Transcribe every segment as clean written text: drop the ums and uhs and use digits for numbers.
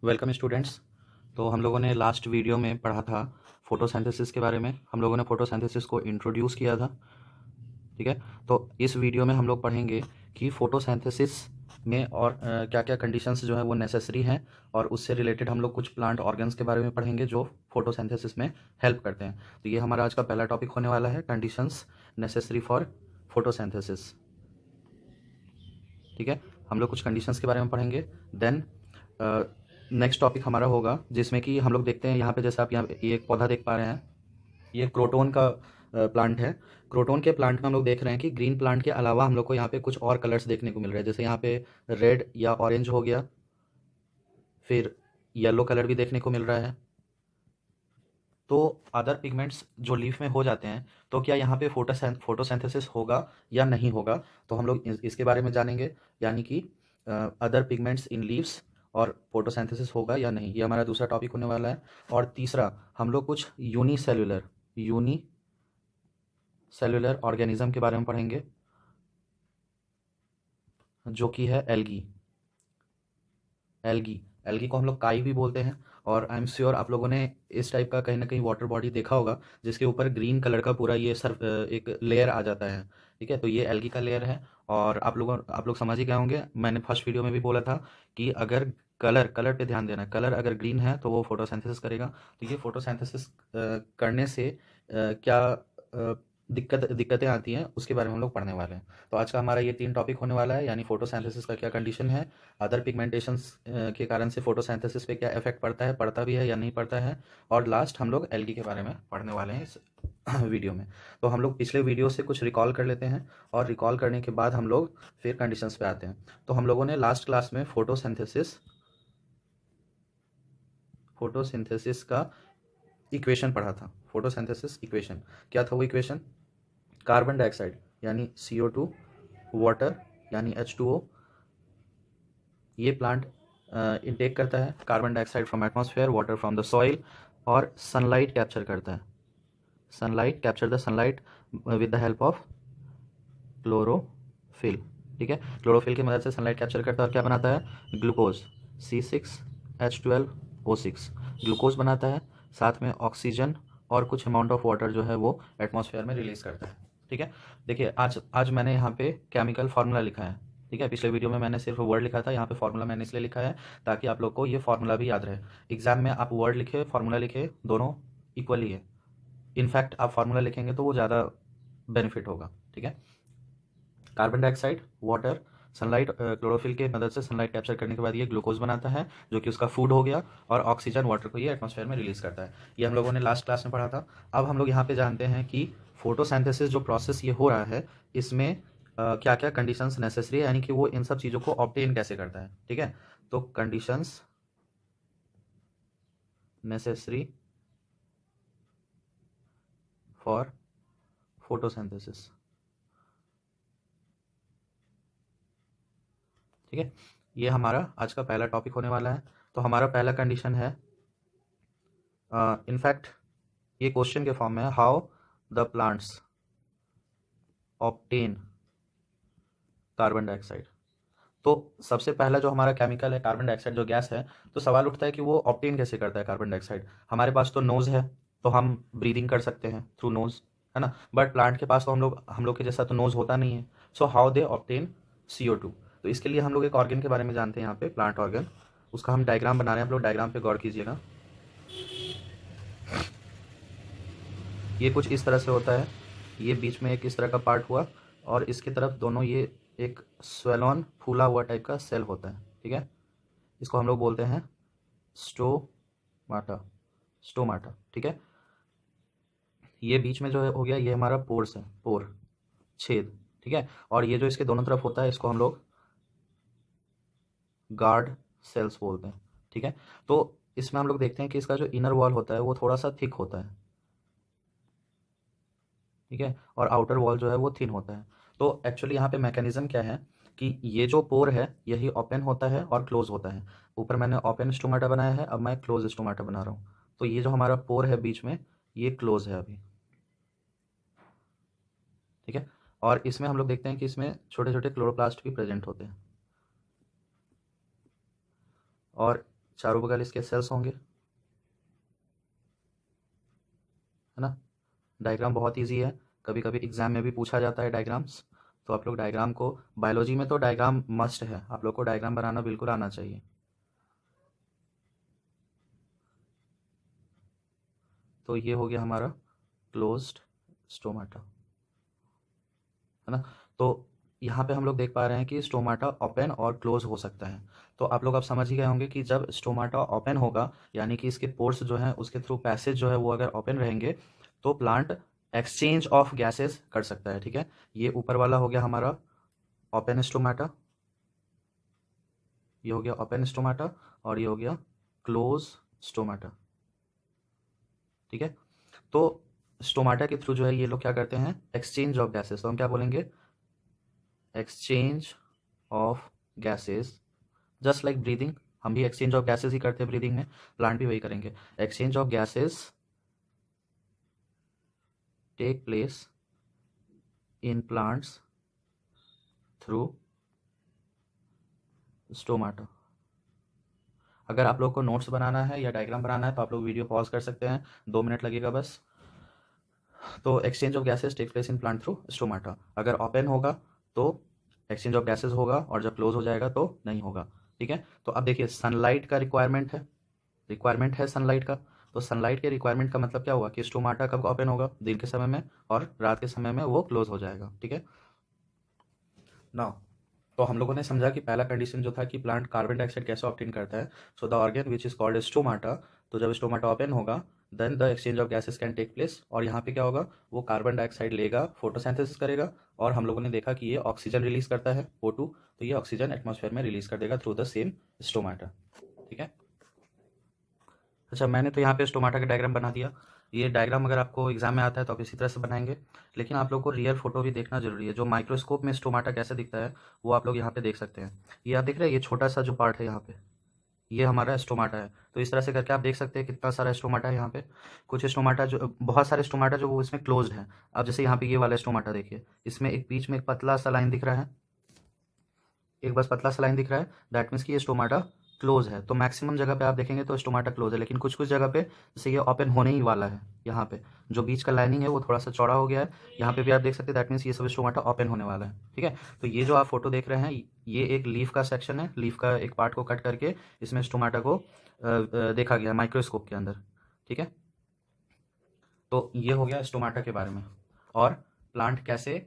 Welcome students. तो हम लोगों ने लास्ट वीडियो में पढ़ा था फोटोसिंथेसिस के बारे में। हम लोगों ने फोटोसिंथेसिस को इंट्रोड्यूस किया था। ठीक है। तो इस वीडियो में हम लोग पढ़ेंगे कि फोटोसिंथेसिस में और क्या क्या कंडीशंस जो है वो नेसेसरी हैं, और उससे रिलेटेड हम लोग कुछ प्लांट ऑर्गन्स के बारे में पढ़ेंगे जो फोटोसिंथेसिस में हेल्प करते हैं। तो ये हमारा आज का पहला टॉपिक होने वाला है, कंडीशंस नेसेसरी फॉर फोटोसिंथेसिस। ठीक है। हम लोग कुछ कंडीशंस के बारे में पढ़ेंगे। देन नेक्स्ट टॉपिक हमारा होगा जिसमें कि हम लोग देखते हैं यहाँ पे, जैसे आप यहाँ पे ये एक पौधा देख पा रहे हैं, ये क्रोटोन का प्लांट है। क्रोटोन के प्लांट में हम लोग देख रहे हैं कि ग्रीन प्लांट के अलावा हम लोग को यहाँ पे कुछ और कलर्स देखने को मिल रहे हैं। जैसे यहाँ पे रेड या ऑरेंज हो गया, फिर येलो कलर भी देखने को मिल रहा है। तो अदर पिगमेंट्स जो लीफ में हो जाते हैं, तो क्या यहाँ पे फोटोसिंथेसिस होगा या नहीं होगा, तो हम लोग इसके बारे में जानेंगे। यानी कि अदर पिगमेंट्स इन लीव्स और फोटोसिंथेसिस होगा या नहीं, ये हमारा दूसरा टॉपिक होने वाला है। और तीसरा हम लोग कुछ यूनिसेल्युलर ऑर्गेनिज्म के बारे में पढ़ेंगे, जो कि है एल्गी। एल्गी एल्गी को हम लोग काई भी बोलते हैं। और आई एम श्योर आप लोगों ने इस टाइप का कहीं ना कहीं वाटर बॉडी देखा होगा जिसके ऊपर ग्रीन कलर का पूरा ये सर एक लेयर आ जाता है। ठीक है। तो ये एल्गी का लेयर है। और आप लोग समझ ही गए होंगे, मैंने फर्स्ट वीडियो में भी बोला था कि अगर कलर कलर पे ध्यान देना, कलर अगर ग्रीन है तो वो फोटोसिंथेसिस करेगा। तो ये फोटोसिंथेसिस करने से क्या दिक्कतें आती हैं, उसके बारे में हम लोग पढ़ने वाले हैं। तो आज का हमारा ये 3 टॉपिक होने वाला है, यानी फोटोसिंथेसिस का क्या कंडीशन है, अदर पिगमेंटेशंस के कारण से फोटोसिंथेसिस पे क्या इफेक्ट पड़ता है, पड़ता भी है या नहीं पड़ता है, और लास्ट हम लोग एल्गी के बारे में पढ़ने वाले हैं इस वीडियो में। तो हम लोग पिछले वीडियो से कुछ रिकॉल कर लेते हैं, और रिकॉल करने के बाद हम लोग फिर कंडीशंस पे आते हैं। तो हम लोगों ने लास्ट क्लास में फोटोसिंथेसिस का इक्वेशन पढ़ा था। फोटोसिंथेसिस इक्वेशन क्या था? वो इक्वेशन कार्बन डाइऑक्साइड यानी CO2, वाटर यानी H2O, ये प्लांट इनटेक करता है carbon dioxide from atmosphere, water from the soil, और सनलाइट कैप्चर करता है। Sunlight capture the sunlight with the help of chlorophyll. ठीक है। क्लोरोफिल की मदद से सनलाइट कैप्चर करता है और क्या बनाता है? ग्लूकोज, C6H12O6 ग्लूकोज बनाता है। साथ में ऑक्सीजन और कुछ अमाउंट ऑफ वाटर जो है वो एटमॉस्फेयर में रिलीज करता है। ठीक है। देखिए, आज आज मैंने यहाँ पे केमिकल फार्मूला लिखा है। ठीक है। पिछले वीडियो में मैंने सिर्फ वर्ड लिखा था, यहाँ पे फार्मूला मैंने इसलिए लिखा है ताकि आप लोग को ये फार्मूला भी याद रहे। एग्जाम में आप वर्ड लिखे, फार्मूला लिखे, दोनों इक्वली है। इनफैक्ट आप फार्मूला लिखेंगे तो वो ज़्यादा बेनिफिट होगा। ठीक है। Carbon dioxide, water, sunlight, chlorophyll के मदद से सनलाइट कैप्चर करने के बाद ये ग्लूकोज बनाता है जो कि उसका फूड हो गया, और ऑक्सीजन वाटर को ये एटमॉस्फेयर में रिलीज करता है। ये हम लोगों ने लास्ट क्लास में पढ़ा था। अब हम लोग यहाँ पे जानते हैं कि फोटोसिंथेसिस जो प्रोसेस ये हो रहा है, इसमें क्या क्या कंडीशंस नेसेसरी है, यानी कि वो इन सब चीज़ों को ऑब्टेन कैसे करता है। ठीक है। तो कंडीशंस नेसेसरी फॉर फोटोसिंथेसिस। ठीक है। ये हमारा आज का पहला टॉपिक होने वाला है। तो हमारा पहला कंडीशन है, इनफैक्ट ये क्वेश्चन के फॉर्म में है, how the plants obtain carbon dioxide. तो सबसे पहला जो हमारा केमिकल है कार्बन डाइऑक्साइड जो गैस है, तो सवाल उठता है कि वो ऑब्टेन कैसे करता है कार्बन डाइऑक्साइड। हमारे पास तो नोज है, तो हम ब्रीदिंग कर सकते हैं थ्रू नोज, है ना। बट प्लांट के पास तो हम लोग के जैसा तो नोज होता नहीं है। So how they obtain CO2। तो इसके लिए हम लोग एक ऑर्गन के बारे में जानते हैं, यहाँ पे प्लांट ऑर्गन, उसका हम डायग्राम बना रहे हैं। आप लोग डायग्राम पे गौर कीजिएगा। ये कुछ इस तरह से होता है। ये बीच में एक इस तरह का पार्ट हुआ, और इसकी तरफ दोनों ये एक स्वेलॉन फूला हुआ टाइप का सेल होता है। ठीक है। इसको हम लोग बोलते हैं स्टोमाटा। स्टोमाटा। ठीक है। ये बीच में जो है हो गया, ये हमारा पोर्स है, पोर, छेद। ठीक है। और ये जो इसके दोनों तरफ होता है, इसको हम लोग गार्ड सेल्स बोलते हैं। ठीक है। तो इसमें हम लोग देखते हैं कि इसका जो इनर वॉल होता है वो थोड़ा सा थिक होता है। ठीक है। और आउटर वॉल जो है वो थिन होता है। तो एक्चुअली यहाँ पे मैकेनिज्म क्या है कि ये जो पोर है यही ओपन होता है और क्लोज होता है। ऊपर मैंने ओपन स्टोमाटा बनाया है, अब मैं क्लोज स्टोमाटा बना रहा हूँ। तो ये जो हमारा पोर है बीच में, ये क्लोज है अभी। ठीक है। और इसमें हम लोग देखते हैं कि इसमें छोटे छोटे क्लोरोप्लास्ट भी प्रेजेंट होते हैं। और चारों बगल इसके सेल्स होंगे, है ना। डायग्राम बहुत इजी है, कभी कभी एग्जाम में भी पूछा जाता है डायग्राम्स, तो आप लोग डायग्राम को, बायोलॉजी में तो डायग्राम मस्ट है, आप लोग को डायग्राम बनाना बिल्कुल आना चाहिए। तो ये हो गया हमारा क्लोज्ड स्टोमाटा, है ना। तो यहाँ पे हम लोग देख पा रहे हैं कि स्टोमाटा ओपन और क्लोज हो सकता है। तो आप लोग अब समझ ही गए होंगे कि जब स्टोमाटा ओपन होगा, यानी कि इसके पोर्स जो हैं उसके थ्रू पैसेज जो है वो अगर ओपन रहेंगे, तो प्लांट एक्सचेंज ऑफ गैसेस कर सकता है, ठीक है। ये ऊपर वाला हो गया हमारा ओपन स्टोमाटा, ये हो गया ओपन स्टोमाटा, और ये हो गया क्लोज स्टोमाटा, ठीक है। तो स्टोमाटा के थ्रू जो है ये लोग क्या करते हैं, एक्सचेंज ऑफ गैसेस, तो हम क्या बोलेंगे, exchange of gases, just like breathing, हम भी एक्सचेंज ऑफ गैसेस ही करते हैं ब्रीदिंग में, प्लांट भी वही करेंगे। Exchange of gases take place in plants through stomata. अगर आप लोग को नोट्स बनाना है या डायग्राम बनाना है तो आप लोग वीडियो पॉज कर सकते हैं, 2 मिनट लगेगा बस। तो exchange of gases take place in plant through stomata, अगर ओपन होगा तो एक्सचेंज ऑफ गैसेस होगा, और जब क्लोज हो जाएगा तो नहीं होगा, ठीक है। तो अब देखिए सनलाइट का रिक्वायरमेंट है सनलाइट का, तो सनलाइट के रिक्वायरमेंट का मतलब क्या हुआ कि स्टोमाटा कब ओपन होगा, दिन के समय में, और रात के समय में वो क्लोज हो जाएगा, ठीक है ना। तो हम लोगों ने समझा कि पहला कंडीशन जो था कि प्लांट कार्बन डाइऑक्साइड कैसे ऑब्टेन करता है, so the organ which is called stomata, तो जब स्टोमाटा ओपन होगा then the exchange of gases can take place, और यहाँ पे क्या होगा, वो कार्बन डाइऑक्साइड लेगा, फोटोसिंथेसिस करेगा, और हम लोगों ने देखा कि ये ऑक्सीजन रिलीज करता है O2, तो ये ऑक्सीजन एटमॉस्फेयर में रिलीज कर देगा थ्रू द सेम स्टोमाटा, ठीक है। अच्छा, मैंने तो यहाँ पे स्टोमाटा का डायग्राम बना दिया, ये डायग्राम अगर आपको एग्जाम में आता है तो आप इसी तरह से बनाएंगे, लेकिन आप लोग को रियल फोटो भी देखना जरूरी है, जो माइक्रोस्कोप में स्टोमाटा कैसे दिखता है वो आप लोग यहाँ पे देख सकते हैं। ये आप देख रहे हैं, ये छोटा सा जो पार्ट है यहाँ पे, ये हमारा स्टोमाटा है, तो इस तरह से करके आप देख सकते हैं कितना सारा स्टोमाटा है यहाँ पे। कुछ स्टोमाटा जो, बहुत सारे स्टोमाटा जो वो इसमें क्लोज्ड है। अब जैसे यहाँ पे ये वाला स्टोमाटा देखिए, इसमें एक बीच में एक पतला सा लाइन दिख रहा है, एक बस पतला सा लाइन दिख रहा है, दैट मीन्स कि ये स्टोमाटा क्लोज है। तो मैक्सिमम जगह पे आप देखेंगे तो स्टोमाटा क्लोज है, लेकिन कुछ कुछ जगह पे जैसे ये ओपन होने ही वाला है, यहाँ पे जो बीच का लाइनिंग है वो थोड़ा सा चौड़ा हो गया है, यहाँ पे भी आप देख सकते हैं, दैट मीन्स ये सब स्टोमाटा ओपन होने वाला है, ठीक है। तो ये जो आप फोटो देख रहे हैं ये एक लीफ का सेक्शन है, लीफ का एक पार्ट को कट करके इसमें स्टोमाटा को देखा गया माइक्रोस्कोप के अंदर, ठीक है। तो ये हो गया स्टोमाटा के बारे में, और प्लांट कैसे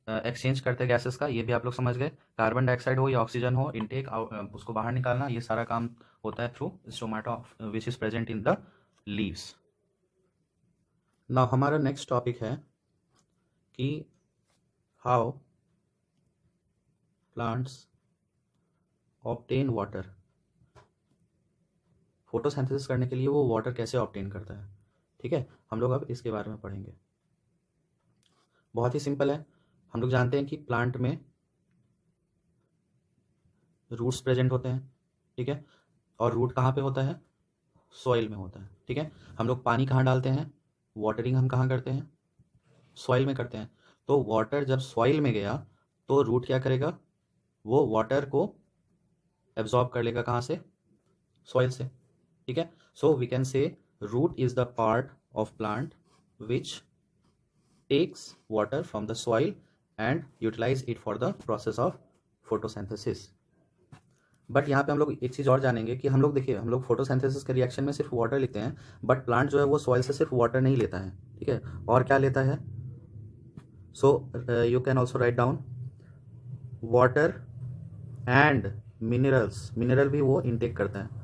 एक्सचेंज करते हैं गैसेस का, ये भी आप लोग समझ गए। कार्बन डाइऑक्साइड हो या ऑक्सीजन हो, इनटेक उसको बाहर निकालना, ये सारा काम होता है through stomata which is present in the leaves. Now हमारा नेक्स्ट टॉपिक है कि how plants obtain water, photosynthesis करने के लिए वो वाटर कैसे ऑब्टेन करता है, ठीक है। हम लोग अब इसके बारे में पढ़ेंगे। बहुत ही सिंपल है, हम लोग जानते हैं कि प्लांट में रूट्स प्रेजेंट होते हैं, ठीक है, और रूट कहाँ पे होता है, सॉइल में होता है, ठीक है। हम लोग पानी कहाँ डालते हैं, वाटरिंग हम कहाँ करते हैं, सॉइल में करते हैं। तो वाटर जब सॉइल में गया तो रूट क्या करेगा, वो वाटर को एब्जॉर्ब कर लेगा, कहाँ से, सॉइल से, ठीक है। So we can say root is the part of plant which takes water from the soil and utilise it for the process of photosynthesis. But यहाँ पे हम लोग एक चीज़ और जानेंगे कि हम लोग देखिए, हम लोग फोटोसिंथेसिस के रिएक्शन में सिर्फ वाटर लेते हैं, बट प्लांट जो है वो सॉइल से सिर्फ वाटर नहीं लेता है, ठीक है, और क्या लेता है। So you can also write down water and minerals, mineral भी वो इनटेक करता है,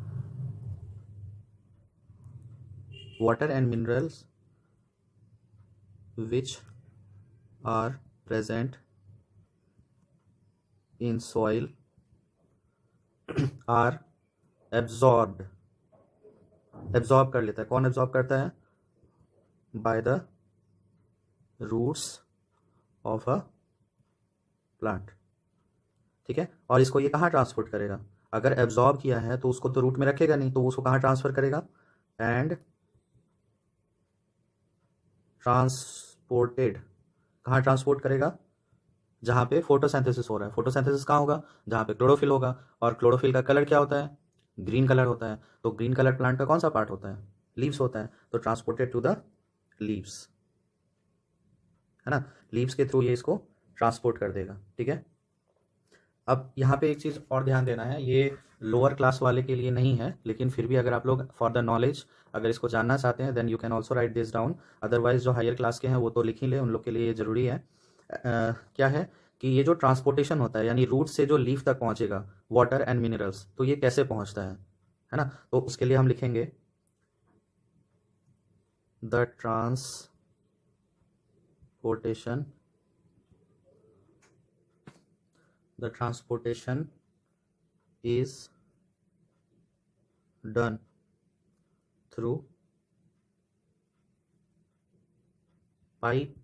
water and minerals which are present in soil are absorbed, absorb कर लेता है, कौन एब्जॉर्ब करता है, by the roots of a plant, ठीक है। और इसको ये कहाँ ट्रांसपोर्ट करेगा, अगर एब्जॉर्ब किया है तो उसको तो रूट में रखेगा नहीं, तो उसको कहाँ ट्रांसफर करेगा, एंड ट्रांसपोर्टेड, कहाँ ट्रांसपोर्ट करेगा, जहाँ पे फोटोसिंथेसिस हो रहा है। फोटोसिंथेसिस कहाँ होगा, जहाँ पे क्लोरोफिल होगा, और क्लोरोफिल का कलर क्या होता है, ग्रीन कलर होता है, तो ग्रीन कलर प्लांट का कौन सा पार्ट होता है? लीव्स होता है, तो ट्रांसपोर्टेड टू द लीव्स, है ना, लीव्स के थ्रू ये इसको ट्रांसपोर्ट कर देगा, ठीक है। अब यहाँ पे एक चीज़ और ध्यान देना है, ये लोअर क्लास वाले के लिए नहीं है, लेकिन फिर भी अगर आप लोग फॉर द नॉलेज अगर इसको जानना चाहते हैं then you can also write this down, otherwise जो हायर क्लास के हैं वो तो लिख ही ले, उन लोग के लिए ये ज़रूरी है। क्या है कि ये जो ट्रांसपोर्टेशन होता है यानी रूट से जो लीफ तक पहुँचेगा वाटर एंड मिनरल्स, तो ये कैसे पहुँचता है ना, तो उसके लिए हम लिखेंगे the transportation is done through pipe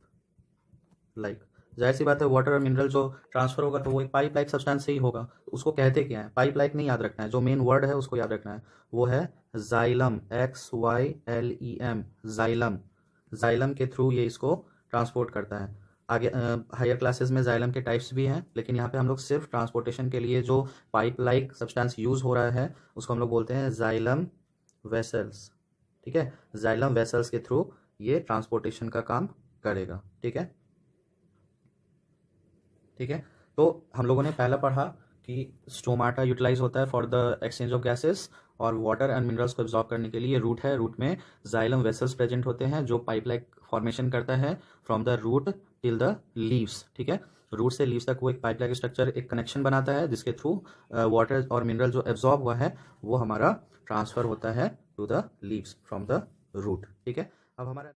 like. जाहिर सी बात है वाटर और मिनरल जो ट्रांसफर होगा तो वो एक पाइप लाइक सब्सटेंस से ही होगा, उसको कहते क्या है? पाइप लाइक नहीं याद रखना है, जो मेन वर्ड है उसको याद रखना है, वो है जाइलम, XYLEM, जाइलम। जाइलम के थ्रू ये इसको ट्रांसपोर्ट करता है। आगे हायर क्लासेस में जाइलम के टाइप्स भी हैं, लेकिन यहाँ पे हम लोग सिर्फ ट्रांसपोर्टेशन के लिए जो पाइप लाइक सब्सटेंस यूज हो रहा है उसको हम लोग बोलते हैं जाइलम वेसल्स, ठीक है। जाइलम वेसल्स के थ्रू ये ट्रांसपोर्टेशन का काम करेगा, ठीक है, ठीक है। तो हम लोगों ने पहला पढ़ा कि स्टोमाटा यूटिलाइज होता है for the exchange of gases और वाटर एंड मिनरल्स को एब्जॉर्ब करने के लिए रूट है, रूट में जाइलम वेसल्स प्रेजेंट होते हैं जो पाइप लाइक फॉर्मेशन करता है from the root till the leaves, ठीक है। रूट से लीव्स तक वो एक पाइप लाइक स्ट्रक्चर, एक कनेक्शन बनाता है जिसके थ्रू वाटर और मिनरल जो एब्जॉर्ब हुआ है वो हमारा ट्रांसफर होता है to the leaves from the root, ठीक है। अब हमारा